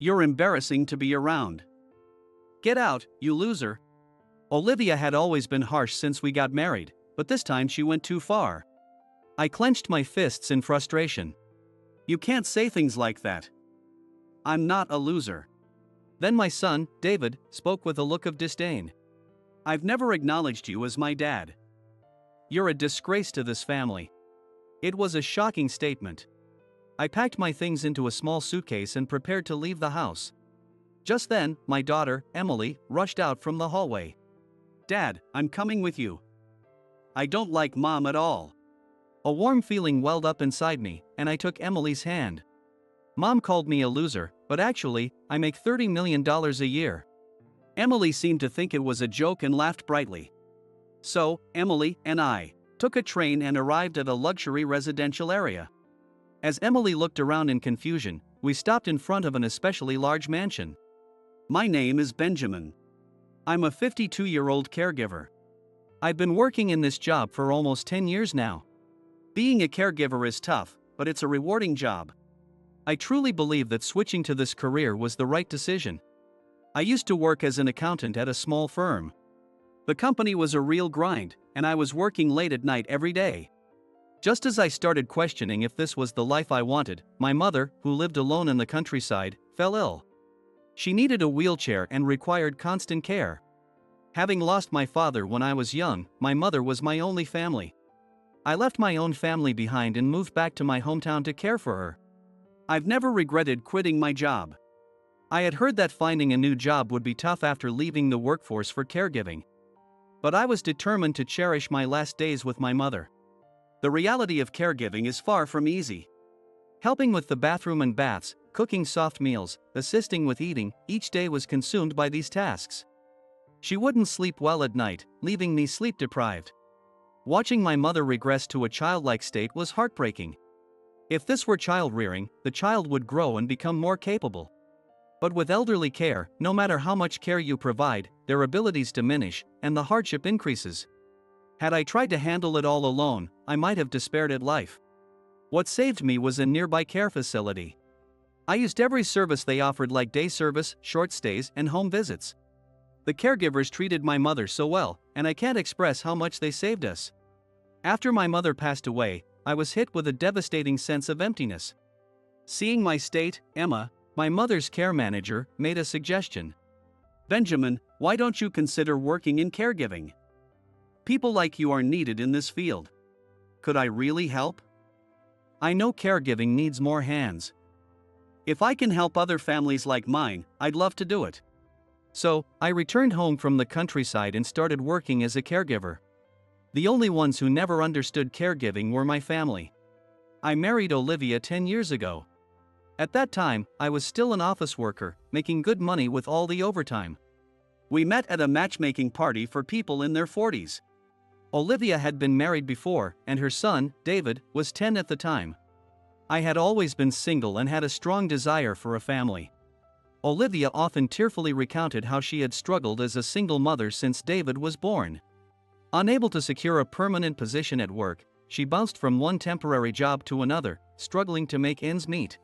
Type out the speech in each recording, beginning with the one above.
You're embarrassing to be around. Get out, you loser. Olivia had always been harsh since we got married, but this time she went too far. I clenched my fists in frustration. You can't say things like that. I'm not a loser. Then my son, David, spoke with a look of disdain. I've never acknowledged you as my dad. You're a disgrace to this family. It was a shocking statement. I packed my things into a small suitcase and prepared to leave the house. Just then, my daughter, Emily, rushed out from the hallway. Dad, I'm coming with you. I don't like Mom at all. A warm feeling welled up inside me, and I took Emily's hand. Mom called me a loser, but actually, I make $30 million a year. Emily seemed to think it was a joke and laughed brightly. So, Emily and I took a train and arrived at a luxury residential area. As Emily looked around in confusion, we stopped in front of an especially large mansion. My name is Benjamin. I'm a 52-year-old caregiver. I've been working in this job for almost 10 years now. Being a caregiver is tough, but it's a rewarding job. I truly believe that switching to this career was the right decision. I used to work as an accountant at a small firm. The company was a real grind, and I was working late at night every day. Just as I started questioning if this was the life I wanted, my mother, who lived alone in the countryside, fell ill. She needed a wheelchair and required constant care. Having lost my father when I was young, my mother was my only family. I left my own family behind and moved back to my hometown to care for her. I've never regretted quitting my job. I had heard that finding a new job would be tough after leaving the workforce for caregiving. But I was determined to cherish my last days with my mother. The reality of caregiving is far from easy. Helping with the bathroom and baths, cooking soft meals, assisting with eating, each day was consumed by these tasks. She wouldn't sleep well at night, leaving me sleep deprived. Watching my mother regress to a childlike state was heartbreaking. If this were child rearing, the child would grow and become more capable. But with elderly care, no matter how much care you provide, their abilities diminish, and the hardship increases. Had I tried to handle it all alone, I might have despaired at life. What saved me was a nearby care facility. I used every service they offered, like day service, short stays, and home visits. The caregivers treated my mother so well, and I can't express how much they saved us. After my mother passed away, I was hit with a devastating sense of emptiness. Seeing my state, Emma, my mother's care manager, made a suggestion. Benjamin, why don't you consider working in caregiving? People like you are needed in this field. Could I really help? I know caregiving needs more hands. If I can help other families like mine, I'd love to do it. So, I returned home from the countryside and started working as a caregiver. The only ones who never understood caregiving were my family. I married Olivia 10 years ago. At that time, I was still an office worker, making good money with all the overtime. We met at a matchmaking party for people in their 40s. Olivia had been married before, and her son, David, was 10 at the time. I had always been single and had a strong desire for a family. Olivia often tearfully recounted how she had struggled as a single mother since David was born. Unable to secure a permanent position at work, she bounced from one temporary job to another, struggling to make ends meet.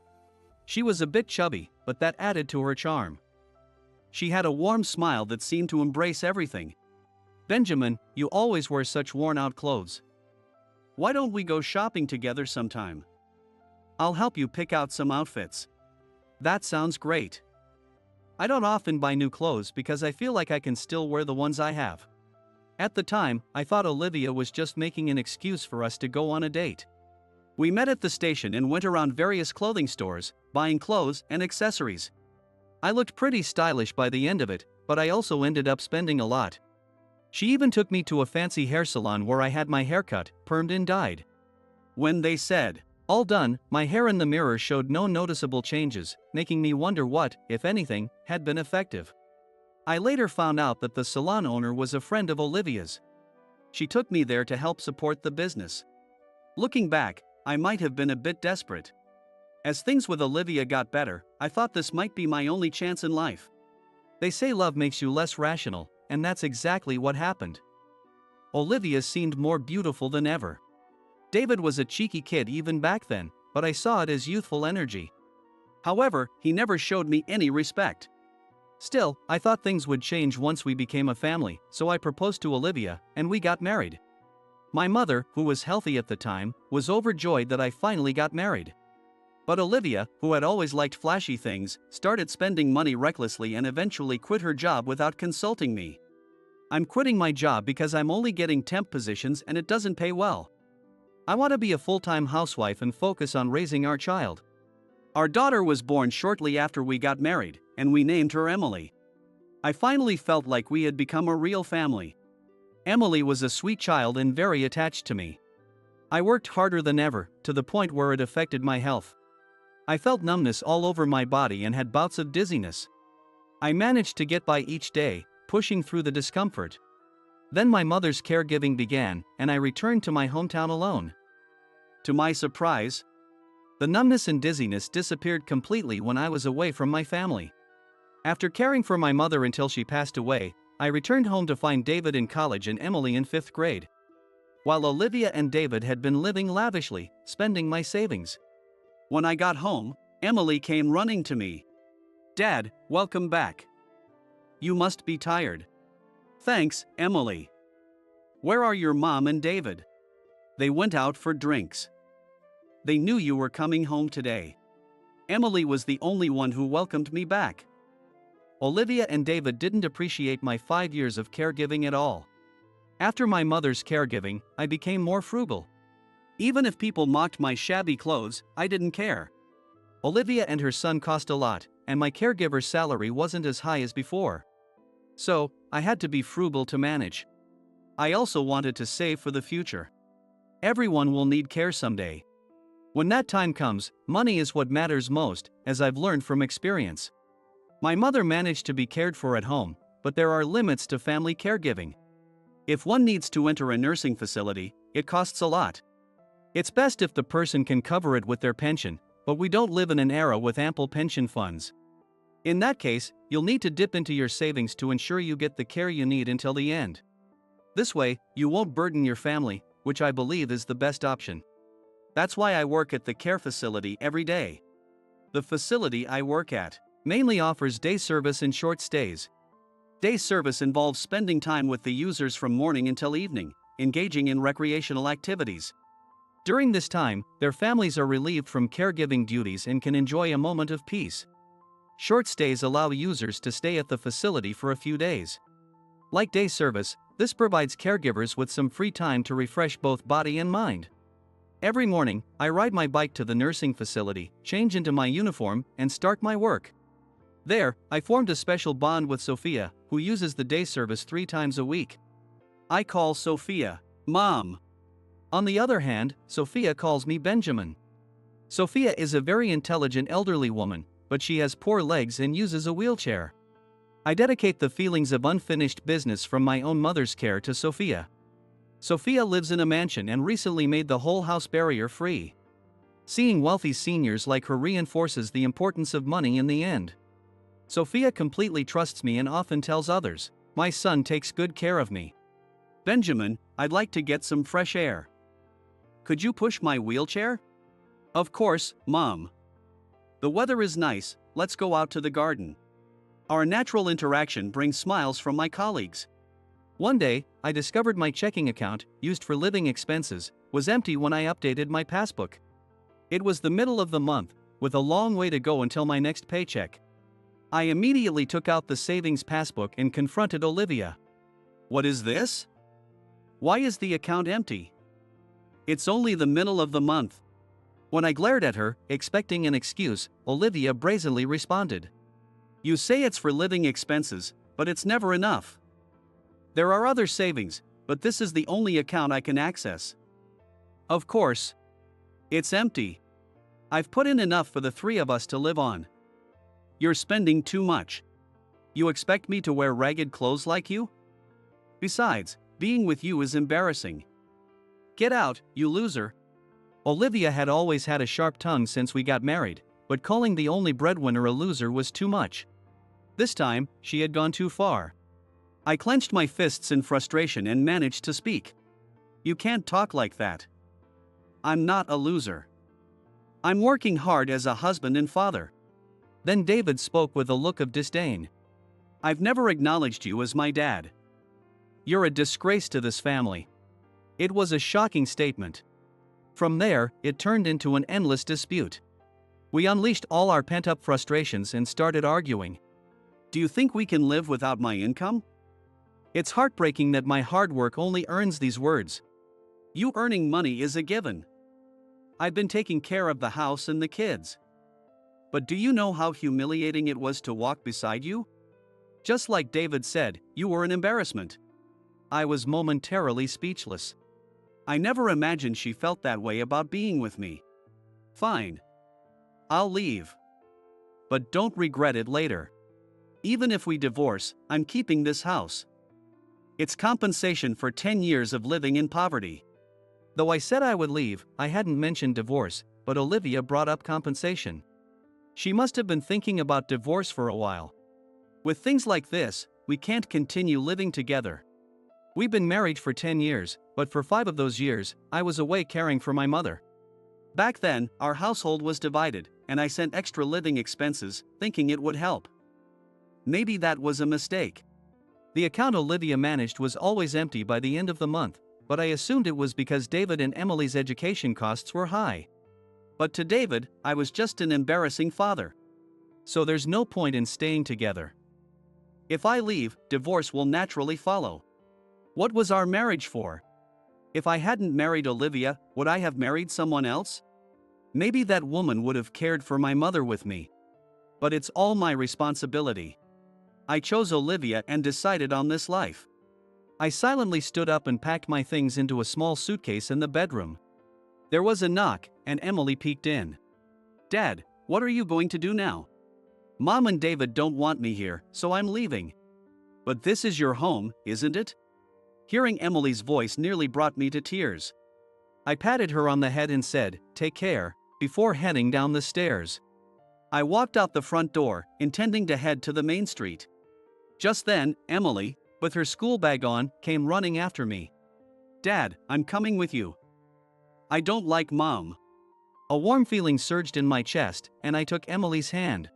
She was a bit chubby, but that added to her charm. She had a warm smile that seemed to embrace everything. Benjamin, you always wear such worn-out clothes. Why don't we go shopping together sometime? I'll help you pick out some outfits. That sounds great. I don't often buy new clothes because I feel like I can still wear the ones I have. At the time, I thought Olivia was just making an excuse for us to go on a date. We met at the station and went around various clothing stores, buying clothes and accessories. I looked pretty stylish by the end of it, but I also ended up spending a lot. She even took me to a fancy hair salon where I had my hair cut, permed and dyed. When they said, all done, my hair in the mirror showed no noticeable changes, making me wonder what, if anything, had been effective. I later found out that the salon owner was a friend of Olivia's. She took me there to help support the business. Looking back, I might have been a bit desperate. As things with Olivia got better, I thought this might be my only chance in life. They say love makes you less rational, and that's exactly what happened. Olivia seemed more beautiful than ever. David was a cheeky kid even back then, but I saw it as youthful energy. However, he never showed me any respect. Still, I thought things would change once we became a family, so I proposed to Olivia, and we got married. My mother, who was healthy at the time, was overjoyed that I finally got married. But Olivia, who had always liked flashy things, started spending money recklessly and eventually quit her job without consulting me. I'm quitting my job because I'm only getting temp positions and it doesn't pay well. I want to be a full-time housewife and focus on raising our child. Our daughter was born shortly after we got married, and we named her Emily. I finally felt like we had become a real family. Emily was a sweet child and very attached to me. I worked harder than ever, to the point where it affected my health. I felt numbness all over my body and had bouts of dizziness. I managed to get by each day, pushing through the discomfort. Then my mother's caregiving began, and I returned to my hometown alone. To my surprise, the numbness and dizziness disappeared completely when I was away from my family. After caring for my mother until she passed away, I returned home to find David in college and Emily in 5th grade. While Olivia and David had been living lavishly, spending my savings. When I got home, Emily came running to me. "Dad, welcome back. You must be tired." "Thanks, Emily. Where are your mom and David?" "They went out for drinks. They knew you were coming home today." Emily was the only one who welcomed me back. Olivia and David didn't appreciate my 5 years of caregiving at all. After my mother's caregiving, I became more frugal. Even if people mocked my shabby clothes, I didn't care. Olivia and her son cost a lot, and my caregiver's salary wasn't as high as before. So, I had to be frugal to manage. I also wanted to save for the future. Everyone will need care someday. When that time comes, money is what matters most, as I've learned from experience. My mother managed to be cared for at home, but there are limits to family caregiving. If one needs to enter a nursing facility, it costs a lot. It's best if the person can cover it with their pension, but we don't live in an era with ample pension funds. In that case, you'll need to dip into your savings to ensure you get the care you need until the end. This way, you won't burden your family, which I believe is the best option. That's why I work at the care facility every day. The facility I work at mainly offers day service and short stays. Day service involves spending time with the users from morning until evening, engaging in recreational activities. During this time, their families are relieved from caregiving duties and can enjoy a moment of peace. Short stays allow users to stay at the facility for a few days. Like day service, this provides caregivers with some free time to refresh both body and mind. Every morning, I ride my bike to the nursing facility, change into my uniform, and start my work. There, I formed a special bond with Sophia, who uses the day service 3 times a week. I call Sophia Mom. On the other hand, Sophia calls me Benjamin. Sophia is a very intelligent elderly woman, but she has poor legs and uses a wheelchair. I dedicate the feelings of unfinished business from my own mother's care to Sophia. Sophia lives in a mansion and recently made the whole house barrier-free. Seeing wealthy seniors like her reinforces the importance of money in the end. Sophia completely trusts me and often tells others, "My son takes good care of me." "Benjamin, I'd like to get some fresh air. Could you push my wheelchair?" "Of course, Mom. The weather is nice, let's go out to the garden." Our natural interaction brings smiles from my colleagues. One day, I discovered my checking account, used for living expenses, was empty when I updated my passbook. It was the middle of the month, with a long way to go until my next paycheck. I immediately took out the savings passbook and confronted Olivia. "What is this? Why is the account empty?" "It's only the middle of the month." When I glared at her, expecting an excuse, Olivia brazenly responded. "You say it's for living expenses, but it's never enough. There are other savings, but this is the only account I can access." "Of course. It's empty. I've put in enough for the 3 of us to live on." "You're spending too much. You expect me to wear ragged clothes like you? Besides, being with you is embarrassing. Get out, you loser." Olivia had always had a sharp tongue since we got married, but calling the only breadwinner a loser was too much. This time, she had gone too far. I clenched my fists in frustration and managed to speak. "You can't talk like that. I'm not a loser. I'm working hard as a husband and father. Then David spoke with a look of disdain. I've never acknowledged you as my dad. You're a disgrace to this family. It was a shocking statement. From there, it turned into an endless dispute. We unleashed all our pent-up frustrations and started arguing. Do you think we can live without my income? It's heartbreaking that my hard work only earns these words. You earning money is a given. I've been taking care of the house and the kids. But do you know how humiliating it was to walk beside you? Just like David said, you were an embarrassment. I was momentarily speechless. I never imagined she felt that way about being with me. Fine. I'll leave. But don't regret it later. Even if we divorce, I'm keeping this house. It's compensation for 10 years of living in poverty. Though I said I would leave, I hadn't mentioned divorce, but Olivia brought up compensation. She must have been thinking about divorce for a while. With things like this, we can't continue living together. We've been married for 10 years, but for 5 of those years, I was away caring for my mother. Back then, our household was divided, and I sent extra living expenses, thinking it would help. Maybe that was a mistake. The account Olivia managed was always empty by the end of the month, but I assumed it was because David and Emily's education costs were high. But to David, I was just an embarrassing father. So there's no point in staying together. If I leave, divorce will naturally follow. What was our marriage for? If I hadn't married Olivia, would I have married someone else? Maybe that woman would have cared for my mother with me. But it's all my responsibility. I chose Olivia and decided on this life. I silently stood up and packed my things into a small suitcase in the bedroom. There was a knock, and Emily peeked in. Dad, what are you going to do now? Mom and David don't want me here, so I'm leaving. But this is your home, isn't it? Hearing Emily's voice nearly brought me to tears. I patted her on the head and said, "Take care," before heading down the stairs. I walked out the front door, intending to head to the main street. Just then, Emily, with her school bag on, came running after me. Dad, I'm coming with you. I don't like Mom. A warm feeling surged in my chest, and I took Emily's hand.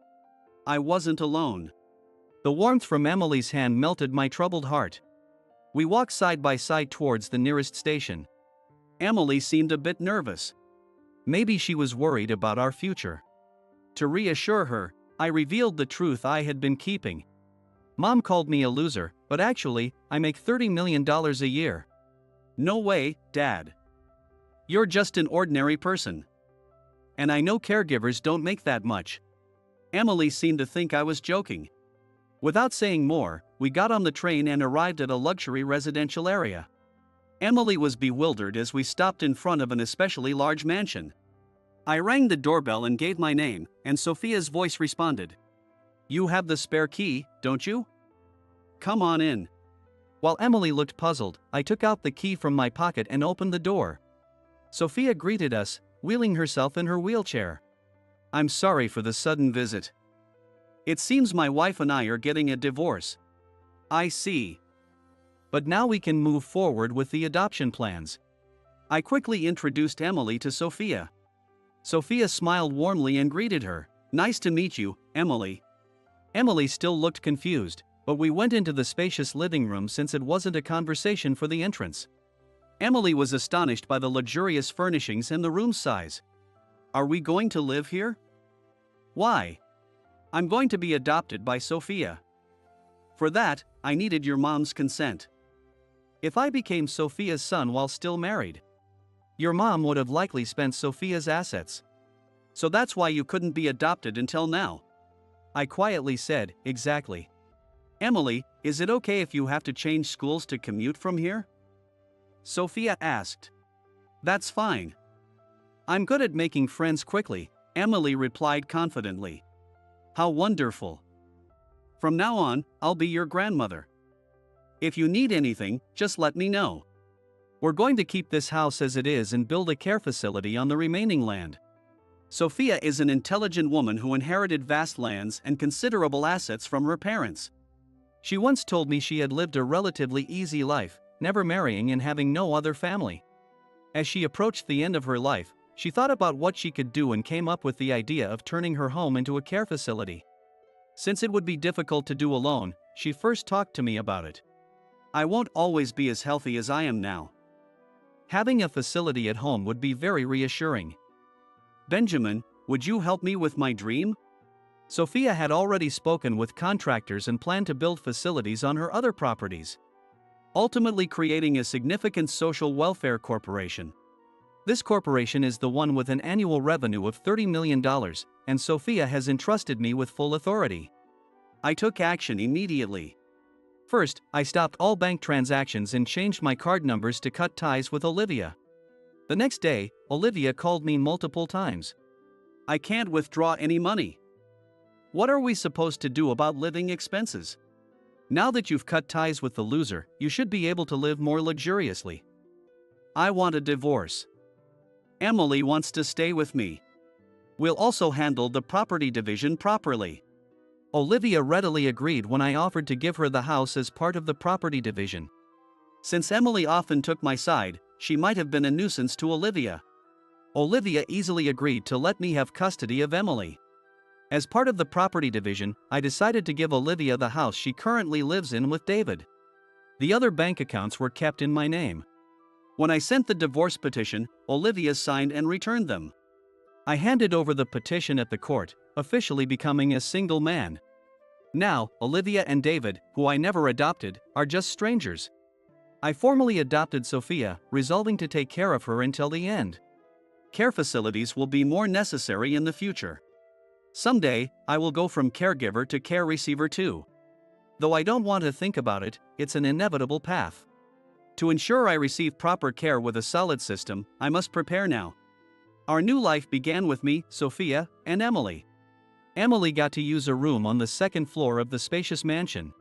I wasn't alone. The warmth from Emily's hand melted my troubled heart. We walked side by side towards the nearest station. Emily seemed a bit nervous. Maybe she was worried about our future. To reassure her, I revealed the truth I had been keeping. Mom called me a loser, but actually, I make $30 million a year. No way, Dad. You're just an ordinary person. And I know caregivers don't make that much. Emily seemed to think I was joking. Without saying more, we got on the train and arrived at a luxury residential area. Emily was bewildered as we stopped in front of an especially large mansion. I rang the doorbell and gave my name, and Sophia's voice responded. You have the spare key, don't you? Come on in. While Emily looked puzzled, I took out the key from my pocket and opened the door. Sophia greeted us, wheeling herself in her wheelchair. I'm sorry for the sudden visit. It seems my wife and I are getting a divorce. I see. But now we can move forward with the adoption plans. I quickly introduced Emily to Sophia. Sophia smiled warmly and greeted her. Nice to meet you, Emily. Emily still looked confused, but we went into the spacious living room since it wasn't a conversation for the entrance. Emily was astonished by the luxurious furnishings and the room size. Are we going to live here? Why? I'm going to be adopted by Sophia. For that, I needed your mom's consent. If I became Sophia's son while still married, your mom would have likely spent Sophia's assets. So that's why you couldn't be adopted until now. I quietly said, exactly. Emily, is it okay if you have to change schools to commute from here? Sophia asked. That's fine. I'm good at making friends quickly, Emily replied confidently. How wonderful. From now on, I'll be your grandmother. If you need anything, just let me know. We're going to keep this house as it is and build a care facility on the remaining land. Sophia is an intelligent woman who inherited vast lands and considerable assets from her parents. She once told me she had lived a relatively easy life, never marrying and having no other family. As she approached the end of her life, She thought about what she could do and came up with the idea of turning her home into a care facility. Since it would be difficult to do alone, she first talked to me about it. I won't always be as healthy as I am now. Having a facility at home would be very reassuring. Benjamin, would you help me with my dream? Sophia had already spoken with contractors and planned to build facilities on her other properties, ultimately creating a significant social welfare corporation. This corporation is the one with an annual revenue of $30 million, and Sophia has entrusted me with full authority. I took action immediately. First, I stopped all bank transactions and changed my card numbers to cut ties with Olivia. The next day, Olivia called me multiple times. I can't withdraw any money. What are we supposed to do about living expenses? Now that you've cut ties with the loser, you should be able to live more luxuriously. I want a divorce. Emily wants to stay with me. We'll also handle the property division properly. Olivia readily agreed when I offered to give her the house as part of the property division. Since Emily often took my side, she might have been a nuisance to Olivia. Olivia easily agreed to let me have custody of Emily. As part of the property division, I decided to give Olivia the house she currently lives in with David. The other bank accounts were kept in my name. When I sent the divorce petition, Olivia signed and returned them. I handed over the petition at the court, officially becoming a single man. Now, Olivia and David, who I never adopted, are just strangers. I formally adopted Sophia, resolving to take care of her until the end. Care facilities will be more necessary in the future. Someday, I will go from caregiver to care receiver too. Though I don't want to think about it, it's an inevitable path. To ensure I receive proper care with a solid system, I must prepare now. Our new life began with me, Sophia, and Emily. Emily got to use a room on the second floor of the spacious mansion.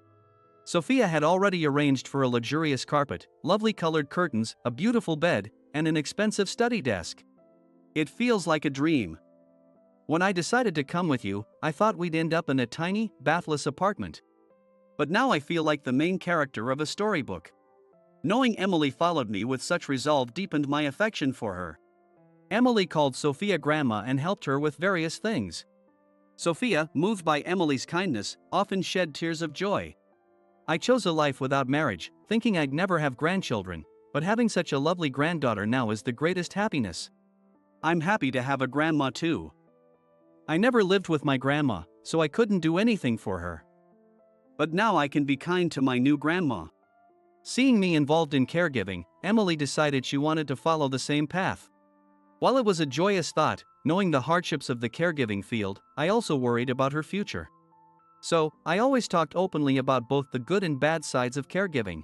Sophia had already arranged for a luxurious carpet, lovely colored curtains, a beautiful bed, and an expensive study desk. It feels like a dream. When I decided to come with you, I thought we'd end up in a tiny, bathless apartment. But now I feel like the main character of a storybook. Knowing Emily followed me with such resolve deepened my affection for her. Emily called Sophia grandma and helped her with various things. Sophia, moved by Emily's kindness, often shed tears of joy. I chose a life without marriage, thinking I'd never have grandchildren, but having such a lovely granddaughter now is the greatest happiness. I'm happy to have a grandma too. I never lived with my grandma, so I couldn't do anything for her. But now I can be kind to my new grandma. Seeing me involved in caregiving, Emily decided she wanted to follow the same path. While it was a joyous thought, knowing the hardships of the caregiving field, I also worried about her future. So, I always talked openly about both the good and bad sides of caregiving.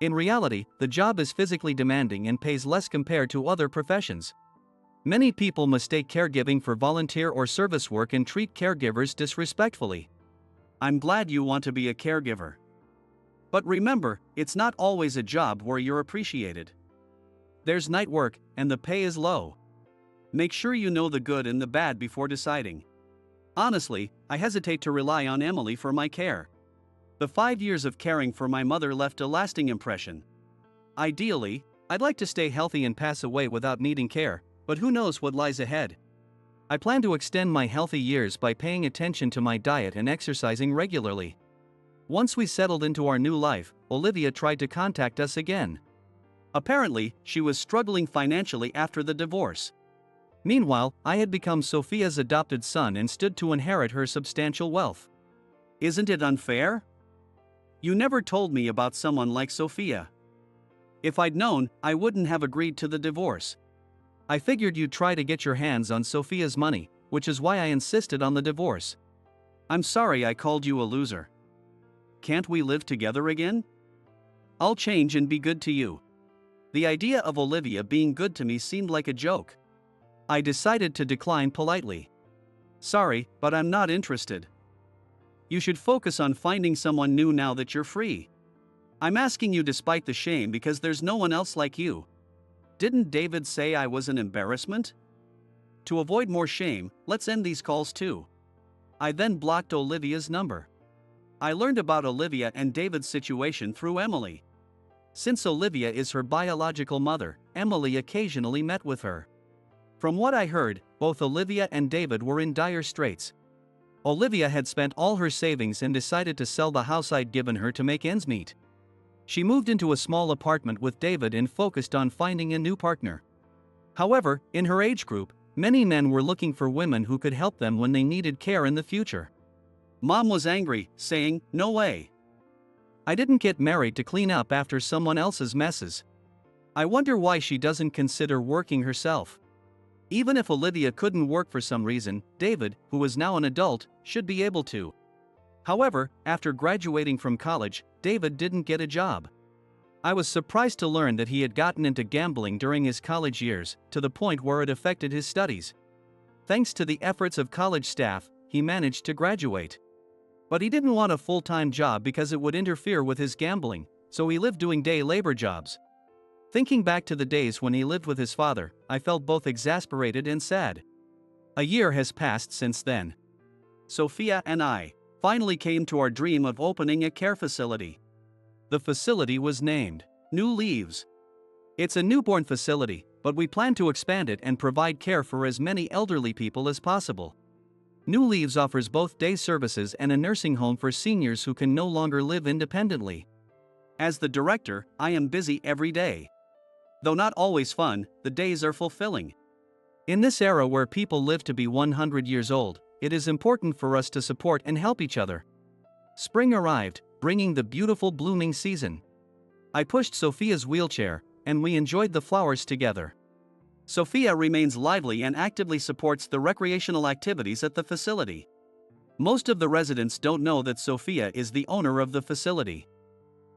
In reality, the job is physically demanding and pays less compared to other professions. Many people mistake caregiving for volunteer or service work and treat caregivers disrespectfully. I'm glad you want to be a caregiver. But remember, it's not always a job where you're appreciated. There's night work, and the pay is low. Make sure you know the good and the bad before deciding. Honestly, I hesitate to rely on Emily for my care. The 5 years of caring for my mother left a lasting impression. Ideally, I'd like to stay healthy and pass away without needing care, but who knows what lies ahead. I plan to extend my healthy years by paying attention to my diet and exercising regularly. Once we settled into our new life, Olivia tried to contact us again. Apparently, she was struggling financially after the divorce. Meanwhile, I had become Sophia's adopted son and stood to inherit her substantial wealth. Isn't it unfair? You never told me about someone like Sophia. If I'd known, I wouldn't have agreed to the divorce. I figured you'd try to get your hands on Sophia's money, which is why I insisted on the divorce. I'm sorry I called you a loser. Can't we live together again? I'll change and be good to you. The idea of Olivia being good to me seemed like a joke. I decided to decline politely. Sorry, but I'm not interested. You should focus on finding someone new now that you're free. I'm asking you despite the shame because there's no one else like you. Didn't David say I was an embarrassment? To avoid more shame, let's end these calls too. I then blocked Olivia's number. I learned about Olivia and David's situation through Emily. Since Olivia is her biological mother, Emily occasionally met with her. From what I heard, both Olivia and David were in dire straits. Olivia had spent all her savings and decided to sell the house I'd given her to make ends meet. She moved into a small apartment with David and focused on finding a new partner. However, in her age group, many men were looking for women who could help them when they needed care in the future. Mom was angry, saying, "No way. I didn't get married to clean up after someone else's messes. I wonder why she doesn't consider working herself." Even if Olivia couldn't work for some reason, David, who was now an adult, should be able to. However, after graduating from college, David didn't get a job. I was surprised to learn that he had gotten into gambling during his college years, to the point where it affected his studies. Thanks to the efforts of college staff, he managed to graduate. But he didn't want a full-time job because it would interfere with his gambling, so he lived doing day labor jobs. Thinking back to the days when he lived with his father, I felt both exasperated and sad. A year has passed since then. Sophia and I finally came to our dream of opening a care facility. The facility was named New Leaves. It's a newborn facility, but we plan to expand it and provide care for as many elderly people as possible. New Leaves offers both day services and a nursing home for seniors who can no longer live independently. As the director, I am busy every day. Though not always fun, the days are fulfilling. In this era where people live to be 100 years old, it is important for us to support and help each other. Spring arrived, bringing the beautiful blooming season. I pushed Sophia's wheelchair, and we enjoyed the flowers together. Sophia remains lively and actively supports the recreational activities at the facility. Most of the residents don't know that Sophia is the owner of the facility.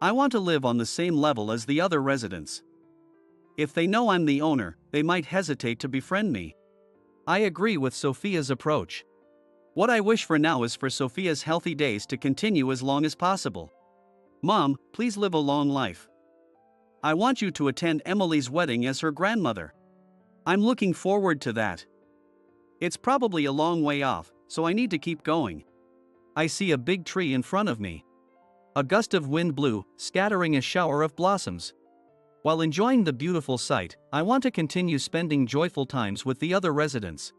I want to live on the same level as the other residents. If they know I'm the owner, they might hesitate to befriend me. I agree with Sophia's approach. What I wish for now is for Sophia's healthy days to continue as long as possible. Mom, please live a long life. I want you to attend Emily's wedding as her grandmother. I'm looking forward to that. It's probably a long way off, so I need to keep going. I see a big tree in front of me. A gust of wind blew, scattering a shower of blossoms. While enjoying the beautiful sight, I want to continue spending joyful times with the other residents.